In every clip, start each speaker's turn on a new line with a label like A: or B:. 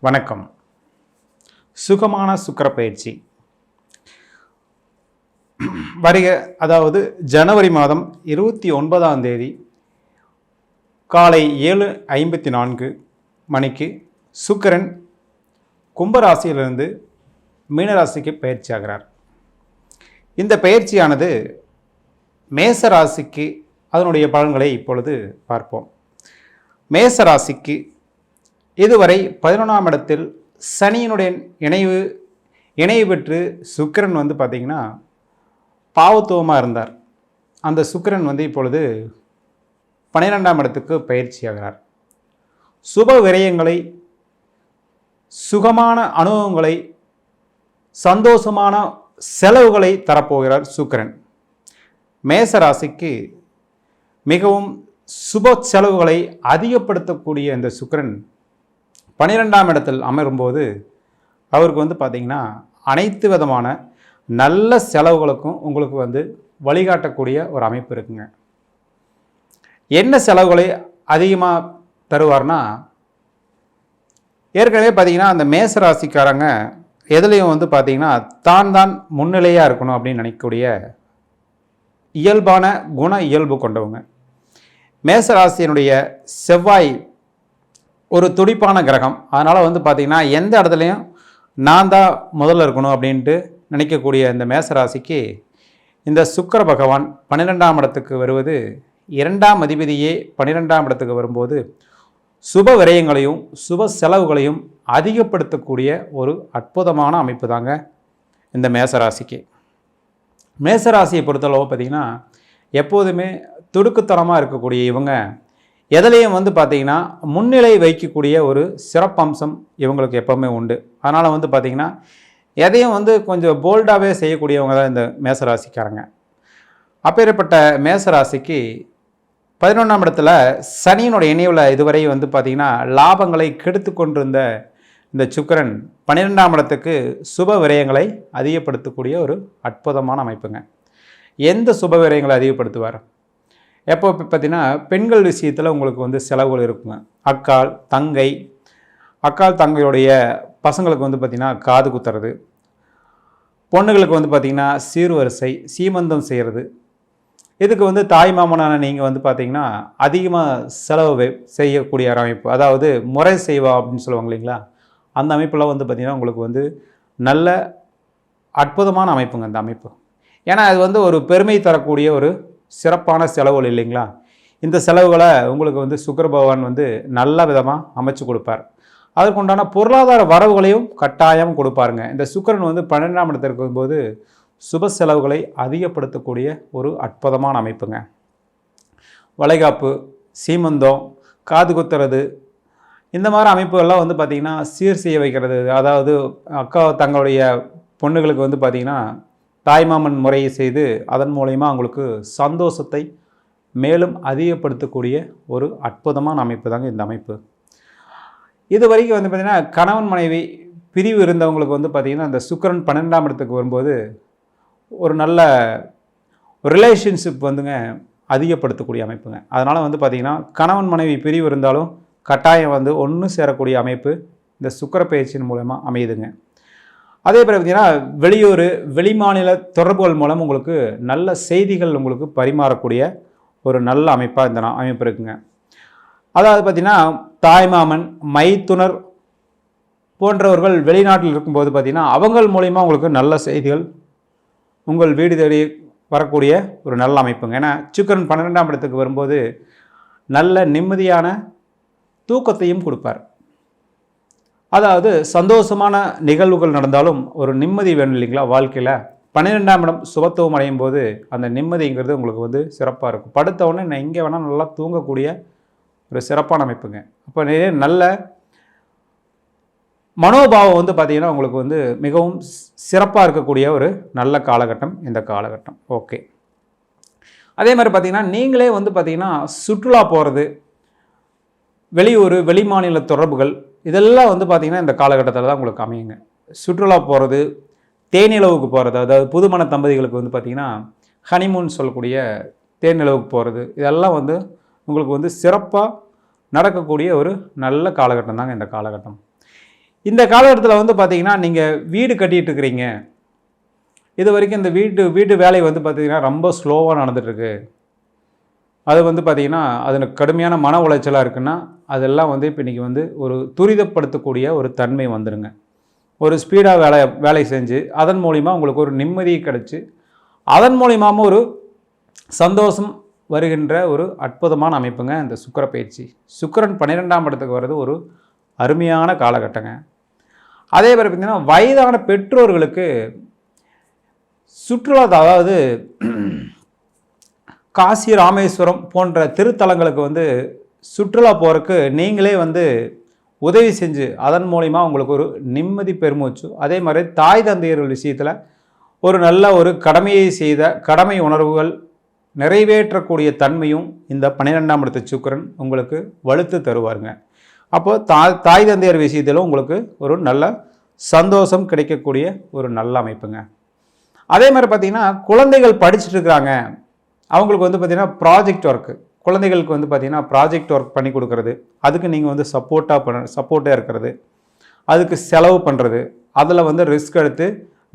A: வணக்கம். சுகமான சுக்கிர பயிற்சி வருக. அதாவது ஜனவரி மாதம் 29ஆம் தேதி காலை 7:54 மணிக்கு சுக்கிரன் கும்பராசியிலிருந்து மீனராசிக்கு பயிற்சி ஆகிறார். இந்த பயிற்சியானது மேச ராசிக்கு அதனுடைய பலன்களை இப்பொழுது பார்ப்போம். மேச ராசிக்கு இதுவரை 11ஆம் இடத்தில் சனியினுடைய இணைவு பெற்று சுக்கிரன் பார்த்திங்கன்னா பாவத்துவமாக இருந்தார். அந்த சுக்கிரன் இப்பொழுது 12ஆம் இடத்துக்கு பயிற்சி ஆகிறார். சுப விரயங்களை, சுகமான அனுபவங்களை, சந்தோஷமான செலவுகளை தரப்போகிறார் சுக்கிரன். மேச ராசிக்கு மிகவும் சுப செலவுகளை அதிகப்படுத்தக்கூடிய இந்த சுக்கிரன் 12ஆம் இடத்தில் அமரும்போது அவருக்கு பார்த்திங்கன்னா அனைத்து விதமான நல்ல செலவுகளுக்கும் உங்களுக்கு வழிகாட்டக்கூடிய ஒரு அமைப்பு இருக்குங்க. என்ன செலவுகளை அதிகமாக தருவார்னா, ஏற்கனவே பார்த்திங்கன்னா அந்த மேச ராசிக்காரங்க எதுலேயும் பார்த்திங்கன்னா தான் முன்னிலையாக இருக்கணும் அப்படின்னு நினைக்கக்கூடிய இயல்பான குண இயல்பு கொண்டவங்க. மேச ராசியினுடைய செவ்வாய் ஒரு துடிப்பான கிரகம். அதனால் பார்த்திங்கன்னா எந்த இடத்துலையும் நான் தான் முதல்ல இருக்கணும் அப்படின்ட்டு நினைக்கக்கூடிய இந்த மேசராசிக்கு இந்த சுக்கிர பகவான் 12ஆம் இடத்துக்கு வருவது, 2ஆம் அதிபதியே 12ஆம் இடத்துக்கு வரும்போது சுப விரயங்களையும் சுப செலவுகளையும் அதிகப்படுத்தக்கூடிய ஒரு அற்புதமான அமைப்பு தாங்க இந்த மேசராசிக்கு. மேசராசியை பொறுத்தளவு பார்த்திங்கன்னா எப்போதுமே துடுக்குத்தனமாக இருக்கக்கூடிய இவங்க எதுலேயும் பார்த்திங்கன்னா முன்னிலை வைக்கக்கூடிய ஒரு சிறப்பம்சம் இவங்களுக்கு எப்போவுமே உண்டு. அதனால் பார்த்திங்கன்னா எதையும் கொஞ்சம் போல்டாகவே செய்யக்கூடியவங்க தான் இந்த மேசராசிக்காரங்க. அப்பேற்பட்ட மேசராசிக்கு 11ஆம் இடத்துல சனியினுடைய இணைவில் இதுவரை பார்த்திங்கன்னா லாபங்களை கெடுத்து கொண்டிருந்த இந்த சுக்கிரன் 12ஆம் இடத்துக்கு சுப விரயங்களை அதிகப்படுத்தக்கூடிய ஒரு அற்புதமான அமைப்புங்க. எந்த சுப விரயங்களை அதிகப்படுத்துவார்? எப்போ பார்த்திங்கன்னா பெண்கள் விஷயத்தில் உங்களுக்கு செலவுகள் இருக்குங்க. அக்காள் தங்கையுடைய பசங்களுக்கு பார்த்திங்கன்னா காது குத்துறது, பொண்ணுங்களுக்கு பார்த்திங்கன்னா சீர்வரிசை சீமந்தம் செய்கிறது, இதுக்கு தாய் மாமனான நீங்கள் பார்த்திங்கன்னா அதிகமாக செலவு செய்யக்கூடிய அமைப்பு, அதாவது முறை செய்வா அப்படின்னு சொல்லுவாங்க இல்லைங்களா, அந்த அமைப்பில் பார்த்திங்கன்னா உங்களுக்கு நல்ல அற்புதமான அமைப்புங்க அந்த அமைப்பு. ஏன்னா அது ஒரு பெருமை தரக்கூடிய ஒரு சிறப்பான செலவுகள் இல்லைங்களா. இந்த செலவுகளை உங்களுக்கு சுக்கிர பகவான் நல்ல விதமாக அமைச்சு கொடுப்பார். அதற்குண்டான பொருளாதார வரவுகளையும் கட்டாயம் கொடுப்பாருங்க. இந்த சுக்கிரன் 12ஆம் இடத்திற்கு இருக்கும்போது சுப செலவுகளை அதிகப்படுத்தக்கூடிய ஒரு அற்புதமான அமைப்புங்க. வளைகாப்பு, சீமந்தம், காது குத்துறது, இந்த மாதிரி அமைப்புகள்லாம் பார்த்திங்கன்னா சீர் செய்ய வைக்கிறது, அதாவது அக்கா தங்களுடைய பொண்ணுகளுக்கு பார்த்திங்கன்னா தாய்மாமன் முறையை செய்து அதன் மூலயமா அவங்களுக்கு சந்தோஷத்தை மேலும் அதிகப்படுத்தக்கூடிய ஒரு அற்புதமான அமைப்பு தாங்க இந்த அமைப்பு. இது வரைக்கும் பார்த்திங்கன்னா கணவன் மனைவி பிரிவு இருந்தவங்களுக்கு பார்த்திங்கன்னா இந்த சுக்கிரன் 12ஆம் இடத்துக்கு வரும்போது ஒரு நல்ல ரிலேஷன்ஷிப் அதிகப்படுத்தக்கூடிய அமைப்புங்க. அதனால் பார்த்திங்கன்னா கணவன் மனைவி பிரிவு இருந்தாலும் கட்டாயம் ஒன்று சேரக்கூடிய அமைப்பு இந்த சுக்கிர பயிற்சியின் மூலமாக அமையுதுங்க. அதே போல் பார்த்திங்கன்னா வெளியூர் வெளிமாநில தொடர்புகள் மூலம் உங்களுக்கு நல்ல செய்திகள் உங்களுக்கு பரிமாறக்கூடிய ஒரு நல்ல அமைப்பாக இந்த அமைப்பு இருக்குங்க. அதாவது பார்த்திங்கன்னா தாய்மாமன், மைத்துனர் போன்றவர்கள் வெளிநாட்டில் இருக்கும்போது பார்த்திங்கன்னா அவங்கள் மூலிமா உங்களுக்கு நல்ல செய்திகள் உங்கள் வீடு தேடி வரக்கூடிய ஒரு நல்ல அமைப்புங்க. ஏன்னா சுக்கிரன் 12ஆம் இடத்துக்கு வரும்போது நல்ல நிம்மதியான தூக்கத்தையும் கொடுப்பார். அதாவது சந்தோஷமான நிகழ்வுகள் நடந்தாலும் ஒரு நிம்மதி வேணும் இல்லைங்களா வாழ்க்கையில். 12ஆம் இடம் சுபத்துவம் அடையும் போது அந்த நிம்மதிங்கிறது உங்களுக்கு சிறப்பாக இருக்கும். படுத்தவுடனே நான் எங்கே வேணால் நல்லா தூங்கக்கூடிய ஒரு சிறப்பான அமைப்புங்க. அப்போ நல்ல மனோபாவம் பார்த்திங்கன்னா உங்களுக்கு மிகவும் சிறப்பாக இருக்கக்கூடிய ஒரு நல்ல காலகட்டம் இந்த காலகட்டம். ஓகே. அதே மாதிரி பார்த்திங்கன்னா நீங்களே பார்த்திங்கன்னா சுற்றுலா போகிறது, வெளியூர் வெளிமாநில தொடர்புகள், இதெல்லாம் பார்த்திங்கன்னா இந்த காலகட்டத்தில் தான் உங்களுக்கு அமையுங்க. சுற்றுலா போகிறது, தேனிலவுக்கு போகிறது, அதாவது புதுமண தம்பதிகளுக்கு பார்த்திங்கன்னா ஹனிமூன் சொல்லக்கூடிய தேனிலவுக்கு போகிறது, இதெல்லாம் உங்களுக்கு சிறப்பாக நடக்கக்கூடிய ஒரு நல்ல காலகட்டம் தாங்க இந்த காலகட்டம். இந்த காலகட்டத்தில் வந்து பார்த்திங்கன்னா நீங்கள் வீடு கட்டிகிட்டு இருக்கிறீங்க, இது வரைக்கும் இந்த வீட்டு வேலை வந்து பார்த்திங்கன்னா ரொம்ப ஸ்லோவாக நடந்துகிட்ருக்கு, அது வந்து பார்த்திங்கன்னா அதில் கடுமையான மன உளைச்சலாக இருக்குன்னா அதெல்லாம் வந்து இப்போ இன்றைக்கி வந்து ஒரு துரிதப்படுத்தக்கூடிய ஒரு தன்மை வந்துடுங்க. ஒரு ஸ்பீடாக வேலை செஞ்சு அதன் மூலிமா உங்களுக்கு ஒரு நிம்மதி கிடச்சி அதன் மூலியமாக ஒரு சந்தோஷம் வருகின்ற ஒரு அற்புதமான அமைப்புங்க இந்த சுக்கிர பயிற்சி. சுக்கிரன் 12ஆம் இடத்துக்கு வர்றது ஒரு அருமையான காலகட்டங்க. அதே மாதிரி பார்த்திங்கன்னா வயதான பெற்றோர்களுக்கு சுற்றுலா, அதாவது காசி ராமேஸ்வரம் போன்ற திருத்தலங்களுக்கு வந்து சுற்றுலா போகிறதுக்கு நீங்களே வந்து உதவி செஞ்சு அதன் மூலிமா உங்களுக்கு ஒரு நிம்மதி பெருமூச்சு. அதே மாதிரி தாய் தந்தையர்கள் விஷயத்தில் ஒரு நல்ல ஒரு கடமையை செய்த கடமை உணர்வுகள் நிறைவேற்றக்கூடிய தன்மையும் இந்த 12ஆம் இடத்து சுக்கிரன் உங்களுக்கு வலுத்து தருவாருங்க. அப்போது தாய் தந்தையர் விஷயத்திலும் உங்களுக்கு ஒரு நல்ல சந்தோஷம் கிடைக்கக்கூடிய ஒரு நல்ல அமைப்புங்க. அதே மாதிரி பார்த்திங்கன்னா குழந்தைகள் படிச்சுட்டு இருக்கிறாங்க, அவங்களுக்கு வந்து பார்த்திங்கன்னா ப்ராஜெக்ட் ஒர்க்கு, குழந்தைகளுக்கு வந்து பார்த்திங்கன்னா ப்ராஜெக்ட் ஒர்க் பண்ணி கொடுக்குறது, அதுக்கு நீங்கள் வந்து சப்போர்ட்டாக இருக்கிறது, அதுக்கு செலவு பண்ணுறது, அதில் வந்து ரிஸ்க் எடுத்து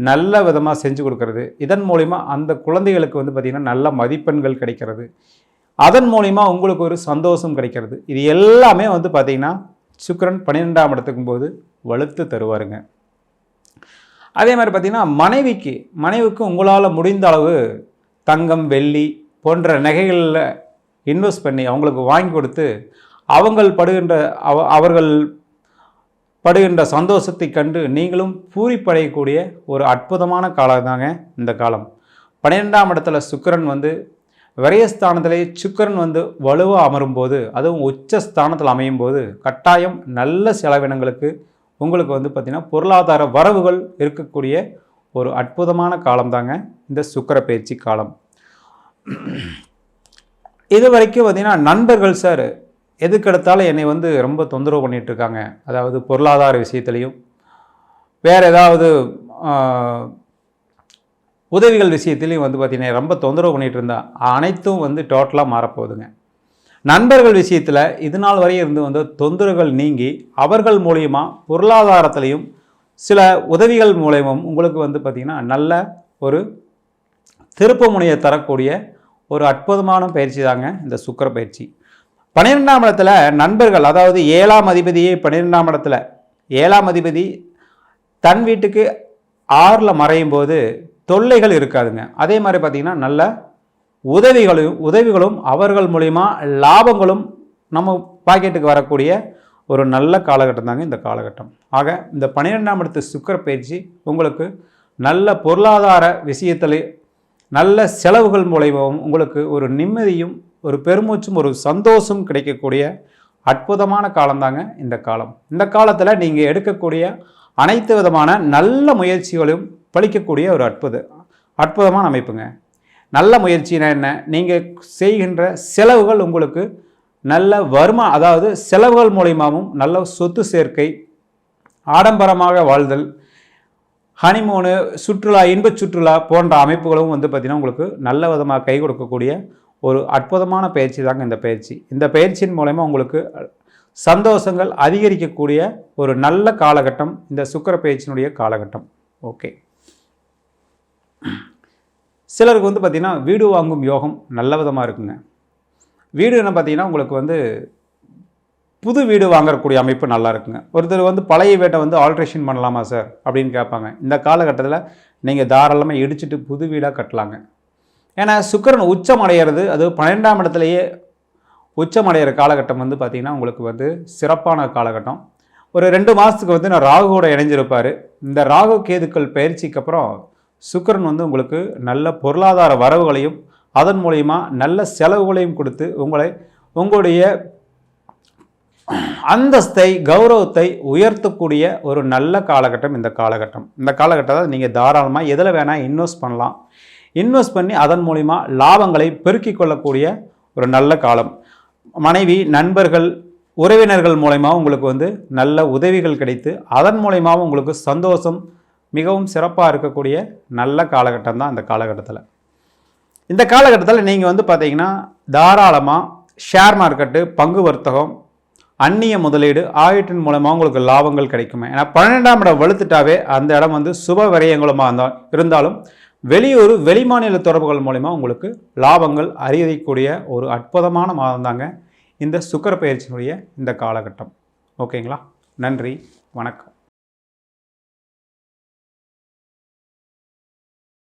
A: நல்ல விதமாக செஞ்சு கொடுக்கறது, இதன் மூலிமா அந்த குழந்தைகளுக்கு வந்து பார்த்திங்கன்னா நல்ல மதிப்பெண்கள் கிடைக்கிறது, அதன் மூலிமா உங்களுக்கு ஒரு சந்தோஷம் கிடைக்கிறது. இது எல்லாமே வந்து பார்த்திங்கன்னா சுக்கிரன் 12ஆம் இடத்துக்கும் போது வலுத்து தருவாருங்க. அதே மாதிரி பார்த்திங்கன்னா மனைவிக்கு உங்களால் முடிந்த அளவு தங்கம் வெள்ளி போன்ற நகைகளில் இன்வெஸ்ட் பண்ணி அவங்களுக்கு வாங்கி கொடுத்து அவர்கள் படுகின்ற சந்தோஷத்தை கண்டு நீங்களும் பூரிப்படையக்கூடிய ஒரு அற்புதமான காலம் தாங்க இந்த காலம். 12ஆம் இடத்துல சுக்கிரன் வந்து விரயஸ்தானத்திலே சுக்கிரன் வந்து வலுவாக அமரும்போது, அதுவும் உச்ச ஸ்தானத்தில் அமையும் போது கட்டாயம் நல்ல செலவினங்களுக்கு உங்களுக்கு வந்து பார்த்திங்கன்னா பொருளாதார வரவுகள் இருக்கக்கூடிய ஒரு அற்புதமான காலம் தாங்க இந்த சுக்கிர பயிற்சி காலம். இது வரைக்கும் பார்த்திங்கன்னா நண்பர்கள் சார் எதுக்கெடுத்தாலும் என்னை வந்து ரொம்ப தொந்தரவு பண்ணிகிட்ருக்காங்க, அதாவது பொருளாதார விஷயத்துலையும் வேறு ஏதாவது உதவிகள் விஷயத்துலையும் வந்து பார்த்திங்கன்னா ரொம்ப தொந்தரவு பண்ணிகிட்டு இருந்தால் அனைத்தும் வந்து டோட்டலாக மாறப்போகுதுங்க. நண்பர்கள் விஷயத்தில் இது நாள் வரை இருந்து வந்து தொந்தரவுகள் நீங்கி அவர்கள் மூலியமா பொருளாதாரத்திலையும் சில உதவிகள் மூலயமும் உங்களுக்கு வந்து பார்த்திங்கன்னா நல்ல ஒரு திருப்பு முனையை தரக்கூடிய ஒரு அற்புதமான பயிற்சி தாங்க இந்த சுக்கிர பயிற்சி. 12ஆம் இடத்துல நண்பர்கள், அதாவது 7ஆம் அதிபதியே 12ஆம் இடத்துல 7ஆம் அதிபதி தன் வீட்டுக்கு 6ல் மறையும் போது தொல்லைகள் இருக்காதுங்க. அதே மாதிரி பார்த்திங்கன்னா நல்ல உதவிகளும் அவர்கள் மூலிமா லாபங்களும் நம்ம பாக்கெட்டுக்கு வரக்கூடிய ஒரு நல்ல காலகட்டம் தாங்க இந்த காலகட்டம். ஆக இந்த 12ஆம் இடத்து சுக்கிர பயிற்சி உங்களுக்கு நல்ல பொருளாதார விஷயத்தில் நல்ல செலவுகள் மூலமாகவும் உங்களுக்கு ஒரு நிம்மதியும் ஒரு பெருமூச்சும் ஒரு சந்தோஷம் கிடைக்கக்கூடிய அற்புதமான காலம்தாங்க இந்த காலம். இந்த காலத்தில் நீங்கள் எடுக்கக்கூடிய அனைத்து விதமான நல்ல முயற்சிகளையும் பலிக்கக்கூடிய ஒரு அற்புதமான அமைப்புங்க. நல்ல முயற்சினா என்ன, நீங்கள் செய்கின்ற செலவுகள் உங்களுக்கு நல்ல அதாவது செலவுகள் மூலியமாகவும் நல்ல சொத்து சேர்க்கை, ஆடம்பரமாக வாழ்தல், ஹனிமூனு, சுற்றுலா, இன்பச் சுற்றுலா போன்ற அமைப்புகளும் வந்து பார்த்திங்கன்னா உங்களுக்கு நல்ல விதமாக கை கொடுக்கக்கூடிய ஒரு அற்புதமான பயிற்சி தாங்க இந்த பயிற்சி. இந்த பயிற்சியின் மூலமா உங்களுக்கு சந்தோஷங்கள் அதிகரிக்கக்கூடிய ஒரு நல்ல காலகட்டம் இந்த சுக்கிர பயிற்சியினுடைய காலகட்டம். ஓகே, சிலருக்கு வந்து பார்த்திங்கன்னா வீடு வாங்கும் யோகம் நல்ல விதமாக இருக்குங்க. வீடு என்ன பார்த்திங்கன்னா உங்களுக்கு வந்து புது வீடு வாங்கக்கூடிய அமைப்பு நல்லா இருக்குங்க. ஒருத்தர் வந்து பழைய வீட்டை வந்து ஆல்ட்ரேஷன் பண்ணலாமா சார் அப்படின்னு கேட்பாங்க. இந்த காலகட்டத்தில் நீங்கள் தாராளமாக இடிச்சிட்டு புது வீடாக கட்டலாங்க. ஏன்னா சுக்கிரன் உச்சம் அடைகிறது, அது 12ஆம் இடத்துலையே உச்சம் அடைகிற காலகட்டம் வந்து பார்த்திங்கன்னா உங்களுக்கு வந்து சிறப்பான காலகட்டம். ஒரு 2 மாதத்துக்கு வந்து நான் ராகுவோட இணைஞ்சிருப்பார். இந்த ராகு கேதுக்கள் பயிற்சிக்கு அப்புறம் சுக்கிரன் வந்து உங்களுக்கு நல்ல பொருளாதார வரவுகளையும் அதன் மூலயமா நல்ல செலவுகளையும் கொடுத்து உங்களுடைய அந்தஸ்தை கௌரவத்தை உயர்த்தக்கூடிய ஒரு நல்ல காலகட்டம் இந்த காலகட்டம். இந்த காலகட்டத்தில் நீங்கள் தாராளமாக எதில் வேணால் இன்வெஸ்ட் பண்ணலாம். இன்வெஸ்ட் பண்ணி அதன் மூலிமா லாபங்களை பெருக்கிக் கொள்ளக்கூடிய ஒரு நல்ல காலம். மனைவி, நண்பர்கள், உறவினர்கள் மூலயமா உங்களுக்கு வந்து நல்ல உதவிகள் கிடைத்து அதன் மூலயமாவும் உங்களுக்கு சந்தோஷம் மிகவும் சிறப்பாக இருக்கக்கூடிய நல்ல காலகட்டம் தான் இந்த காலகட்டத்தில். இந்த காலகட்டத்தில் நீங்கள் வந்து பார்த்தீங்கன்னா தாராளமாக ஷேர் மார்க்கெட்டு, பங்கு வர்த்தகம், அந்நிய முதலீடு ஆகியவற்றின் மூலமாக உங்களுக்கு லாபங்கள் கிடைக்குமே. ஏன்னா 12ஆம் இடம் வலுத்துட்டாவே அந்த இடம் வந்து சுப விரயங்களுமாக இருந்தாலும் வெளியூர் வெளிமாநில தொடர்புகள் மூலமா உங்களுக்கு லாபங்கள் அறியக்கூடிய ஒரு அற்புதமான மாதம் தாங்க இந்த சுக்கிர பயிற்சியினுடைய இந்த காலகட்டம். ஓகேங்களா? நன்றி, வணக்கம்.